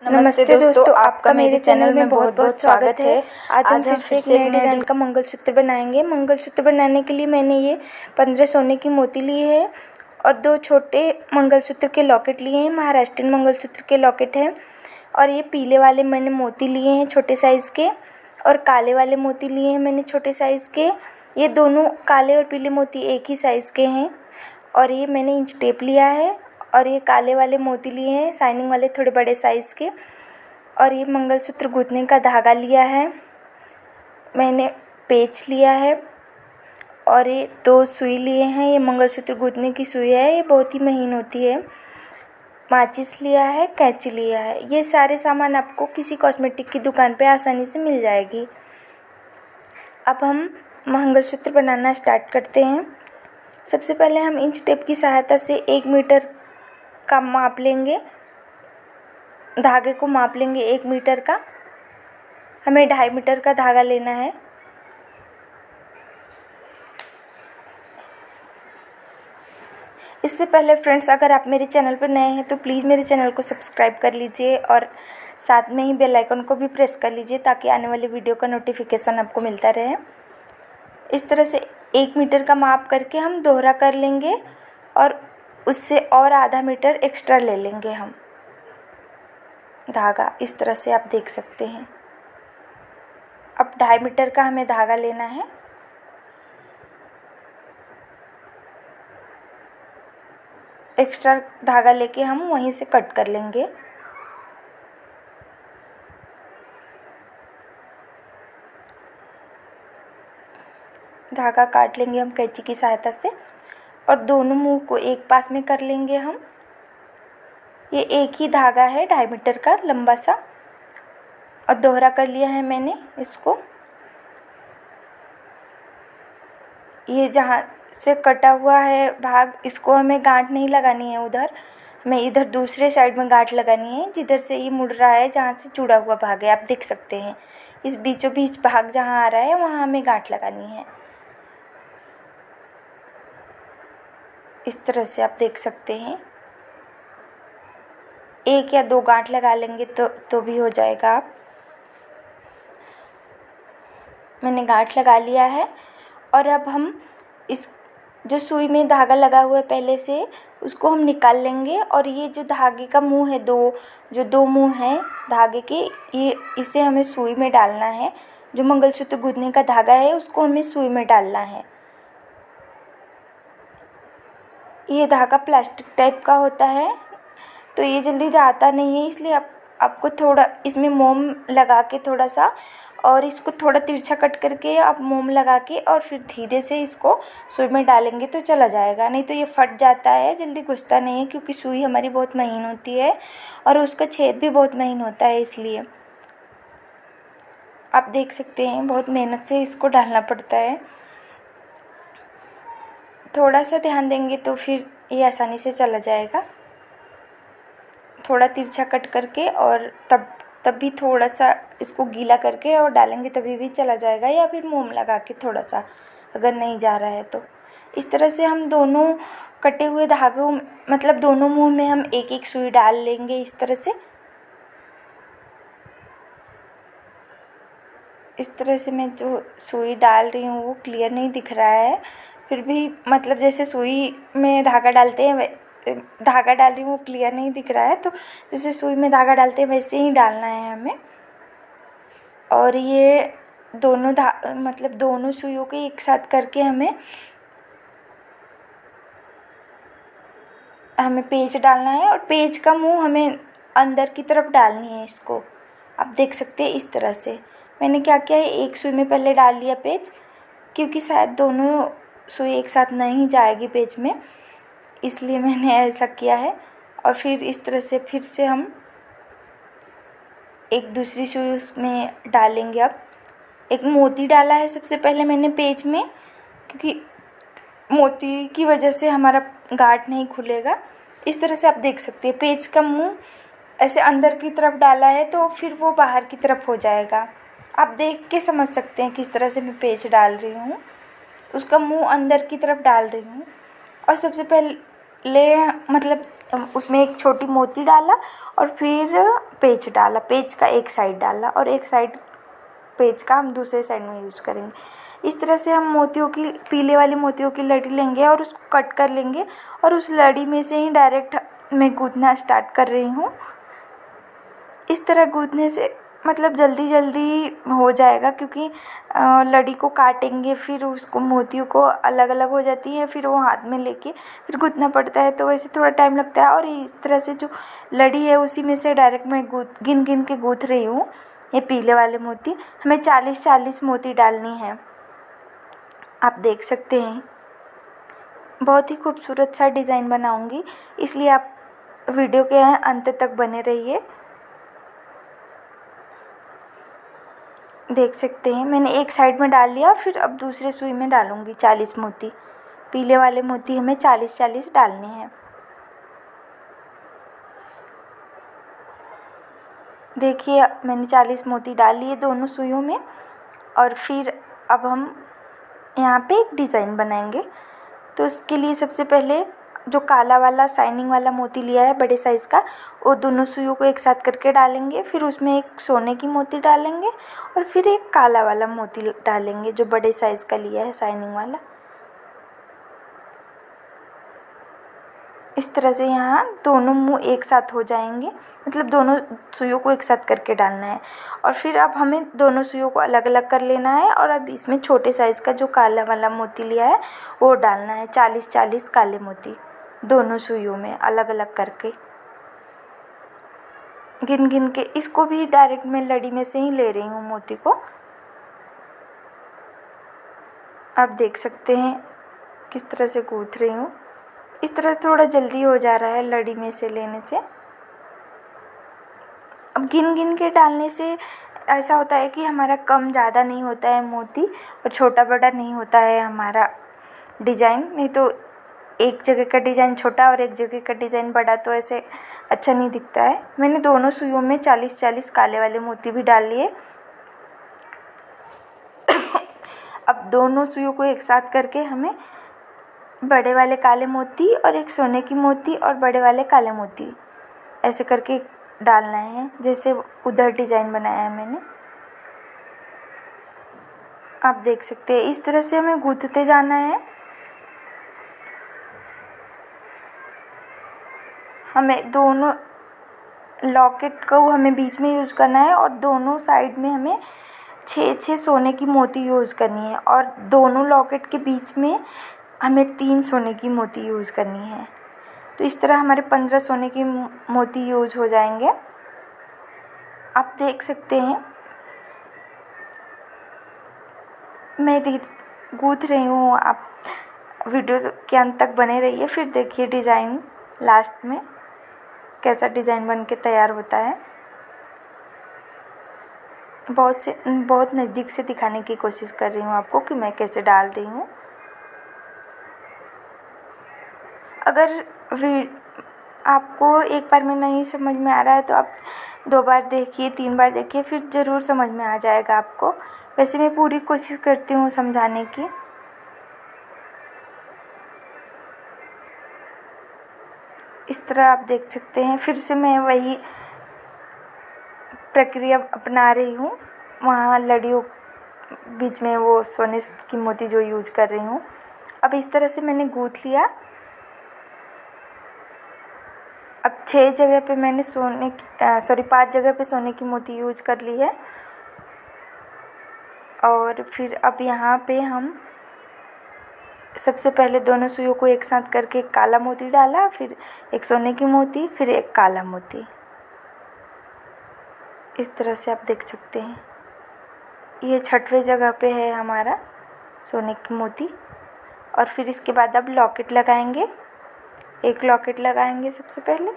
नमस्ते दोस्तों, आपका मेरे चैनल में बहुत बहुत स्वागत है। आज हम फिर से एक नए डिज़ाइन का मंगलसूत्र बनाएंगे। मंगलसूत्र बनाने के लिए मैंने ये 15 सोने की मोती ली है और 2 छोटे मंगलसूत्र के लॉकेट लिए हैं। महाराष्ट्रीयन मंगलसूत्र के लॉकेट हैं। और ये पीले वाले मैंने मोती लिए हैं छोटे साइज़ के, और काले वाले मोती लिए हैं मैंने छोटे साइज़ के। ये दोनों काले और पीले मोती एक ही साइज़ के हैं। और ये मैंने इंच टेप लिया है, और ये काले वाले मोती लिए हैं शाइनिंग वाले थोड़े बड़े साइज़ के। और ये मंगलसूत्र गूंथने का धागा लिया है मैंने, पेच लिया है, और ये 2 सुई लिए हैं। ये मंगलसूत्र गूंथने की सुई है, ये बहुत ही महीन होती है। माचिस लिया है, कैंची लिया है। ये सारे सामान आपको किसी कॉस्मेटिक की दुकान पे आसानी से मिल जाएगी। अब हम मंगलसूत्र बनाना स्टार्ट करते हैं। सबसे पहले हम इंच टेप की सहायता से 1 मीटर का माप लेंगे, धागे को माप लेंगे 1 मीटर का। हमें 2.5 मीटर का धागा लेना है। इससे पहले फ्रेंड्स, अगर आप मेरे चैनल पर नए हैं तो प्लीज़ मेरे चैनल को सब्सक्राइब कर लीजिए और साथ में ही बेल आइकन को भी प्रेस कर लीजिए ताकि आने वाली वीडियो का नोटिफिकेशन आपको मिलता रहे। इस तरह से 1 मीटर का माप करके हम दोहरा कर लेंगे और उससे और आधा मीटर एक्स्ट्रा ले लेंगे हम धागा। इस तरह से आप देख सकते हैं। अब 2.5 मीटर का हमें धागा लेना है। एक्स्ट्रा धागा लेके हम वहीं से कट कर लेंगे। धागा काट लेंगे हम कैंची की सहायता से, और दोनों मुंह को एक पास में कर लेंगे हम। ये एक ही धागा है 2.5 मीटर का लंबा सा, और दोहरा कर लिया है मैंने इसको। ये जहाँ से कटा हुआ है भाग, इसको हमें गांठ नहीं लगानी है उधर, हमें इधर दूसरे साइड में गांठ लगानी है जिधर से ये मुड़ रहा है, जहाँ से जुड़ा हुआ भाग है। आप देख सकते हैं इस बीचों बीच भाग जहाँ आ रहा है वहाँ हमें गांठ लगानी है। इस तरह से आप देख सकते हैं। 1 या 2 गांठ लगा लेंगे तो भी हो जाएगा। आप मैंने गांठ लगा लिया है। और अब हम इस जो सुई में धागा लगा हुआ है पहले से, उसको हम निकाल लेंगे। और ये जो धागे का मुंह है, जो दो मुंह हैं धागे के, ये इसे हमें सुई में डालना है। जो मंगलसूत्र गूंथने का धागा है उसको हमें सुई में डालना है। ये धागा प्लास्टिक टाइप का होता है तो ये जल्दी जाता नहीं है, इसलिए आपको थोड़ा इसमें मोम लगा के थोड़ा सा, और इसको थोड़ा तिरछा कट करके आप मोम लगा के और फिर धीरे से इसको सुई में डालेंगे तो चला जाएगा। नहीं तो ये फट जाता है, जल्दी घुसता नहीं है, क्योंकि सुई हमारी बहुत महीन होती है और उसका छेद भी बहुत महीन होता है। इसलिए आप देख सकते हैं बहुत मेहनत से इसको डालना पड़ता है। थोड़ा सा ध्यान देंगे तो फिर ये आसानी से चला जाएगा। थोड़ा तिरछा कट करके और तब भी थोड़ा सा इसको गीला करके और डालेंगे तभी भी चला जाएगा, या फिर मोम लगा के थोड़ा सा अगर नहीं जा रहा है तो। इस तरह से हम दोनों कटे हुए धागों, मतलब दोनों मुंह में हम 1-1 सुई डाल लेंगे। इस तरह से मैं जो सुई डाल रही हूँ वो क्लियर नहीं दिख रहा है, फिर भी मतलब जैसे सुई में धागा डालते हैं धागा डाल रही हूँ वो क्लियर नहीं दिख रहा है, तो जैसे सुई में धागा डालते हैं वैसे ही डालना है हमें। और ये दोनों मतलब दोनों सुइयों के एक साथ करके हमें पेच डालना है, और पेच का मुंह हमें अंदर की तरफ डालनी है। इसको आप देख सकते हैं। इस तरह से मैंने क्या किया है, 1 सुई में पहले डाल लिया पेच, क्योंकि शायद दोनों सुई एक साथ नहीं जाएगी पेच में, इसलिए मैंने ऐसा किया है। और फिर इस तरह से फिर से हम एक दूसरी सुई उसमें डालेंगे। अब एक मोती डाला है सबसे पहले मैंने पेच में, क्योंकि मोती की वजह से हमारा गांठ नहीं खुलेगा। इस तरह से आप देख सकते हैं पेच का मुंह ऐसे अंदर की तरफ डाला है तो फिर वो बाहर की तरफ हो जाएगा। आप देख के समझ सकते हैं किस तरह से मैं पेच डाल रही हूँ। उसका मुंह अंदर की तरफ डाल रही हूँ। और सबसे पहले मतलब उसमें एक छोटी मोती डाला और फिर पेच डाला, पेच का एक साइड डाला और एक साइड पेच का हम दूसरे साइड में यूज करेंगे। इस तरह से हम मोतियों की, पीले वाली मोतियों की लड़ी लेंगे और उसको कट कर लेंगे और उस लड़ी में से ही डायरेक्ट मैं गूंथना स्टार्ट कर रही हूँ। इस तरह गूंथने से मतलब जल्दी जल्दी हो जाएगा, क्योंकि लड़ी को काटेंगे फिर उसको मोतियों को अलग अलग हो जाती है, फिर वो हाथ में लेके फिर गूंथना पड़ता है, तो वैसे थोड़ा टाइम लगता है। और इस तरह से जो लड़ी है उसी में से डायरेक्ट मैं गिन गिन के गूंथ रही हूँ। ये पीले वाले मोती हमें 40-40 मोती डालनी है, आप देख सकते हैं। बहुत ही खूबसूरत सा डिज़ाइन बनाऊंगी, इसलिए आप वीडियो के अंत तक बने रहिए। देख सकते हैं मैंने एक साइड में डाल लिया, फिर अब दूसरे सुई में डालूंगी 40 मोती। पीले वाले मोती हमें 40-40 डालने हैं। देखिए मैंने 40 मोती डाल लिए दोनों सुइयों में। और फिर अब हम यहाँ पे एक डिज़ाइन बनाएंगे। तो इसके लिए सबसे पहले जो काला वाला शाइनिंग वाला मोती लिया है बड़े साइज़ का, वो दोनों सुइयों को एक साथ करके डालेंगे। फिर उसमें एक सोने की मोती डालेंगे और फिर एक काला वाला मोती डालेंगे जो बड़े साइज़ का लिया है शाइनिंग वाला। इस तरह से यहाँ दोनों मुंह एक साथ हो जाएंगे, मतलब दोनों सुइयों को एक साथ करके डालना है। और फिर अब हमें दोनों सुइयों को अलग अलग कर लेना है और अब इसमें छोटे साइज़ का जो काला वाला मोती लिया है वो डालना है। 40-40 काले मोती दोनों सुइयों में अलग अलग करके गिन गिन के। इसको भी डायरेक्ट मैं लड़ी में से ही ले रही हूँ मोती को। आप देख सकते हैं किस तरह से गूंथ रही हूँ। इस तरह थोड़ा जल्दी हो जा रहा है लड़ी में से लेने से। अब गिन गिन के डालने से ऐसा होता है कि हमारा कम ज़्यादा नहीं होता है मोती और छोटा बड़ा नहीं होता है हमारा डिज़ाइन। नहीं तो एक जगह का डिज़ाइन छोटा और एक जगह का डिज़ाइन बड़ा तो ऐसे अच्छा नहीं दिखता है। मैंने दोनों सुइयों में 40-40 काले वाले मोती भी डाल लिए। अब दोनों सुइयों को एक साथ करके हमें बड़े वाले काले मोती और एक सोने की मोती और बड़े वाले काले मोती ऐसे करके डालना है, जैसे उधर डिज़ाइन बनाया है मैंने। आप देख सकते हैं इस तरह से हमें गूंथते जाना है। हमें दोनों लॉकेट को हमें बीच में यूज़ करना है और दोनों साइड में हमें 6-6 सोने की मोती यूज़ करनी है और दोनों लॉकेट के बीच में हमें 3 सोने की मोती यूज़ करनी है। तो इस तरह हमारे 15 सोने की मोती यूज़ हो जाएंगे। आप देख सकते हैं मैं गूंथ रही हूँ। आप वीडियो के अंत तक बने रहिए, फिर देखिए डिज़ाइन लास्ट में कैसा डिज़ाइन बन के तैयार होता है। बहुत नज़दीक से दिखाने की कोशिश कर रही हूँ आपको कि मैं कैसे डाल रही हूँ। अगर आपको एक बार में नहीं समझ में आ रहा है तो आप 2 बार देखिए, 3 बार देखिए, फिर ज़रूर समझ में आ जाएगा आपको। वैसे मैं पूरी कोशिश करती हूँ समझाने की। इस तरह आप देख सकते हैं। फिर से मैं वही प्रक्रिया अपना रही हूँ। वहाँ लड़ियों बीच में वो सोने की मोती जो यूज कर रही हूँ। अब इस तरह से मैंने गूंथ लिया। अब 6 जगह पे मैंने 5 जगह पे सोने की मोती यूज कर ली है। और फिर अब यहाँ पे हम सबसे पहले दोनों सुइयों को एक साथ करके एक काला मोती डाला, फिर एक सोने की मोती, फिर एक काला मोती। इस तरह से आप देख सकते हैं। ये 6वें जगह पे है हमारा सोने की मोती। और फिर इसके बाद अब लॉकेट लगाएंगे। एक लॉकेट लगाएंगे सबसे पहले,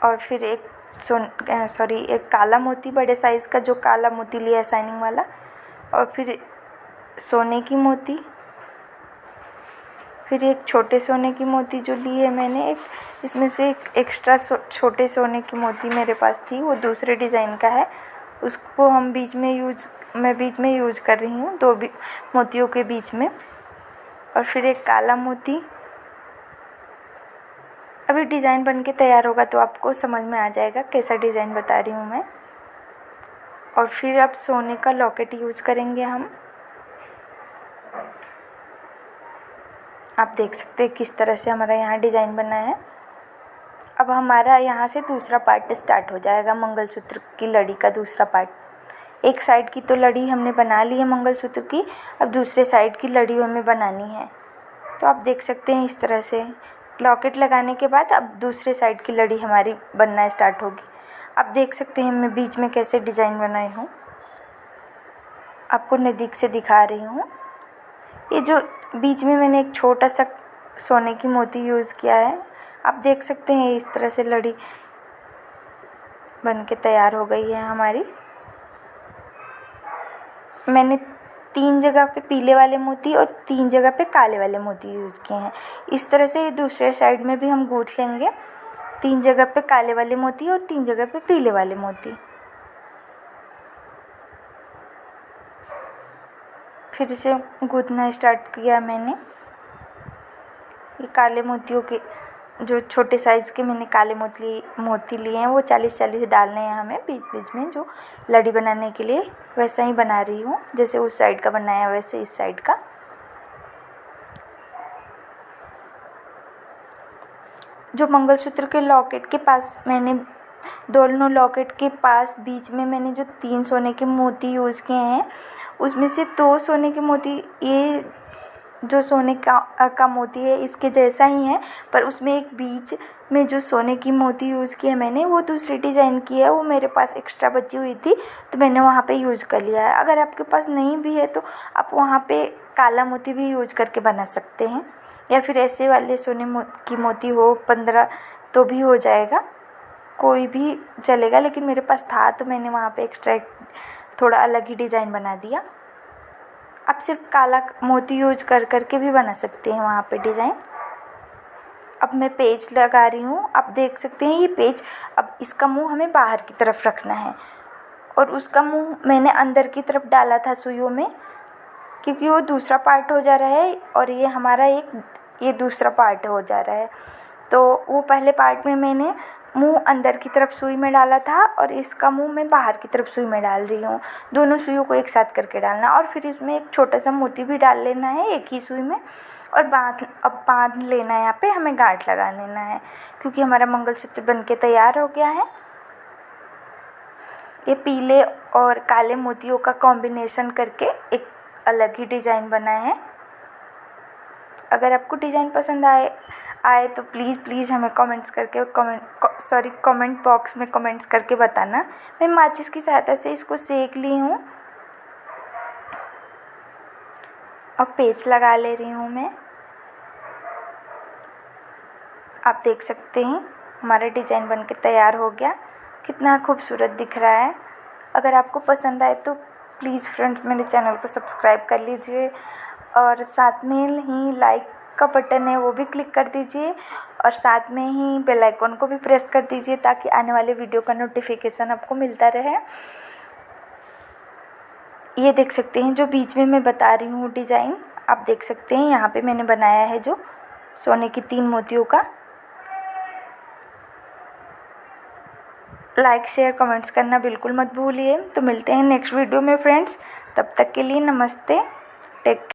और फिर एक काला मोती, बड़े साइज़ का जो काला मोती लिया है शाइनिंग वाला, और फिर सोने की मोती, फिर एक छोटे सोने की मोती जो ली है मैंने। एक इसमें से एक एक्स्ट्रा छोटे सोने की मोती मेरे पास थी, वो दूसरे डिज़ाइन का है, उसको हम मैं बीच में यूज कर रही हूँ, 2 मोतियों के बीच में। और फिर एक काला मोती। अभी डिज़ाइन बन के तैयार होगा तो आपको समझ में आ जाएगा कैसा डिज़ाइन बता रही हूँ मैं। और फिर अब सोने का लॉकेट यूज़ करेंगे हम। आप देख सकते हैं किस तरह से हमारा यहाँ डिज़ाइन बना है। अब हमारा यहाँ से दूसरा पार्ट स्टार्ट हो जाएगा, मंगलसूत्र की लड़ी का दूसरा पार्ट। एक साइड की तो लड़ी हमने बना ली है मंगलसूत्र की, अब दूसरे साइड की लड़ी हमें बनानी है। तो आप देख सकते हैं इस तरह से लॉकेट लगाने के बाद अब दूसरे साइड की लड़ी हमारी बनना स्टार्ट होगी। आप देख सकते हैं मैं बीच में कैसे डिज़ाइन बनाई हूँ, आपको नज़दीक से दिखा रही हूँ। ये जो बीच में मैंने एक छोटा सा सोने की मोती यूज़ किया है, आप देख सकते हैं इस तरह से लड़ी बन के तैयार हो गई है हमारी। मैंने 3 जगह पे पीले वाले मोती और 3 जगह पे काले वाले मोती यूज़ किए हैं। इस तरह से दूसरे साइड में भी हम गूँथ लेंगे, 3 जगह पे काले वाले मोती और 3 जगह पे पीले वाले मोती। फिर से गूँथना स्टार्ट किया मैंने। ये काले मोतियों के जो छोटे साइज़ के मैंने काले मोती लिए हैं वो 40-40 डालने हैं हमें बीच बीच में, जो लड़ी बनाने के लिए। वैसा ही बना रही हूँ जैसे उस साइड का बनाया वैसे इस साइड का। जो मंगलसूत्र के लॉकेट के पास मैंने दोनों लॉकेट के पास बीच में मैंने जो 3 सोने के मोती यूज़ किए हैं उसमें से 2 सोने के मोती, ये जो सोने का मोती है इसके जैसा ही है, पर उसमें एक बीच में जो सोने की मोती यूज़ की है मैंने वो दूसरी डिज़ाइन की है, वो मेरे पास एक्स्ट्रा बची हुई थी तो मैंने वहाँ पे यूज़ कर लिया है। अगर आपके पास नहीं भी है तो आप वहाँ पे काला मोती भी यूज़ करके बना सकते हैं, या फिर ऐसे वाले सोने की मोती हो 15 तो भी हो जाएगा, कोई भी चलेगा। लेकिन मेरे पास था तो मैंने वहाँ पे एक्स्ट्रा थोड़ा अलग ही डिज़ाइन बना दिया। आप सिर्फ काला मोती यूज करके भी बना सकते हैं वहाँ पे डिज़ाइन। अब मैं पेज लगा रही हूँ, आप देख सकते हैं ये पेज। अब इसका मुंह हमें बाहर की तरफ रखना है और उसका मुंह मैंने अंदर की तरफ डाला था सुइयों में, क्योंकि वो दूसरा पार्ट हो जा रहा है और ये हमारा ये दूसरा पार्ट हो जा रहा है। तो वो पहले पार्ट में मैंने मुंह अंदर की तरफ सुई में डाला था और इसका मुंह मैं बाहर की तरफ सुई में डाल रही हूँ। दोनों सुइयों को एक साथ करके डालना और फिर इसमें एक छोटा सा मोती भी डाल लेना है एक ही सुई में, और बांध लेना है। यहाँ पे हमें गांठ लगा लेना है क्योंकि हमारा मंगलसूत्र बन के तैयार हो गया है। ये पीले और काले मोतियों का कॉम्बिनेशन करके एक अलग ही डिज़ाइन बना है। अगर आपको डिज़ाइन पसंद आए तो प्लीज़ हमें कमेंट बॉक्स में कमेंट्स करके बताना। मैं माचिस की सहायता से इसको सेक ली हूँ। अब पेच लगा ले रही हूँ मैं। आप देख सकते हैं हमारा डिज़ाइन बन के तैयार हो गया, कितना खूबसूरत दिख रहा है। अगर आपको पसंद आए तो प्लीज़ फ्रेंड्स मेरे चैनल को सब्सक्राइब कर लीजिए और साथ में ही लाइक का बटन है वो भी क्लिक कर दीजिए और साथ में ही बेल आइकन को भी प्रेस कर दीजिए ताकि आने वाले वीडियो का नोटिफिकेशन आपको मिलता रहे। ये देख सकते हैं जो बीच में मैं बता रही हूँ डिज़ाइन, आप देख सकते हैं यहाँ पे मैंने बनाया है जो सोने की 3 मोतियों का। लाइक शेयर कमेंट्स करना बिल्कुल मत भूलिए। तो मिलते हैं नेक्स्ट वीडियो में फ्रेंड्स, तब तक के लिए नमस्ते, टेक केयर।